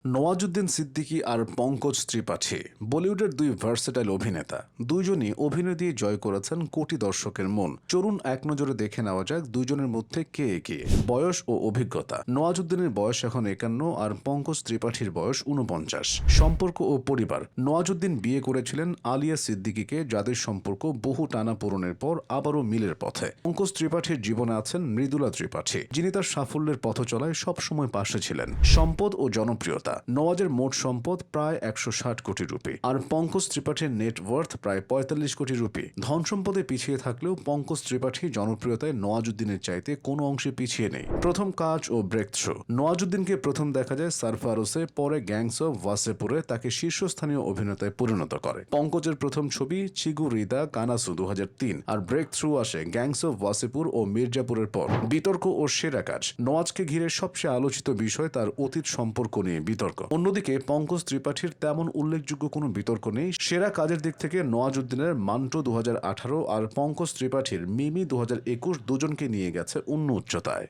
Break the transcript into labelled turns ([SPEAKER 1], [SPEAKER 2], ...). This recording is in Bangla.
[SPEAKER 1] নওয়াজুদ্দিন সিদ্দিকী আর পঙ্কজ ত্রিপাঠী বলিউডের দুই ভার্সেটাইল অভিনেতা। দুইজনই অভিনয় দিয়ে জয় করেছেন কোটি দর্শকের মন। চলুন এক নজরে দেখে নেওয়া যাক দুইজনের মধ্যে কে এগিয়ে। বয়স ও অভিজ্ঞতা। নওয়াজুদ্দিনের বয়স এখন 51 আর পঙ্কজ ত্রিপাঠীর বয়স 49। সম্পর্ক ও পরিবার। নওয়াজুদ্দিন বিয়ে করেছিলেন আলিয়া সিদ্দিকীকে, যাদের সম্পর্ক বহু টানাপোড়েনের পর আবারও মিলের পথে। পঙ্কজ ত্রিপাঠীর জীবনে আছেন মৃদুলা ত্রিপাঠী, যিনি তার সাফল্যের পথ চলায় সবসময় পাশে ছিলেন। সম্পদ ও জনপ্রিয়তা। নওয়াজের মোট সম্পদ প্রায় 160 কোটি রুপি, আর পঙ্কজ ত্রিপাঠীর নেটওয়ার্থ প্রায় 45 কোটি রুপি। ধন সম্পদে পিছিয়ে থাকলেও পঙ্কজ ত্রিপাঠী জনপ্রিয়তায় নওয়াজুদ্দিনের চাইতে কোনো অংশে পিছিয়ে নেই। প্রথম কাজ ও ব্রেক থ্রু। নওয়াজুদ্দিনকে প্রথম দেখা যায় সারফারোসে, পরে গ্যাংস অফ ওয়াসেপুরে তাকে শীর্ষস্থানীয় অভিনেতায় পরিণত করে। পঙ্কজের প্রথম ছবি চিগুরিদা কানাসু 2003, আর ব্রেক থ্রু আসে গ্যাংস অফ ওয়াসেপুর ও মির্জাপুরের পর। বিতর্ক ও সেরা কাজ। নওয়াজকে ঘিরে সবচেয়ে আলোচিত বিষয় তার অতীত সম্পর্ক নিয়ে বিতর্ক। অন্যদিকে পঙ্কজ ত্রিপাঠীর তেমন উল্লেখযোগ্য কোনো বিতর্ক নেই। সেরা কাজের দিক থেকে নওয়াজুদ্দিনের মান্টো 2018 আর পঙ্কজ ত্রিপাঠীর মিমি 2021 দুজনকে নিয়ে গেছে অন্য উচ্চতায়।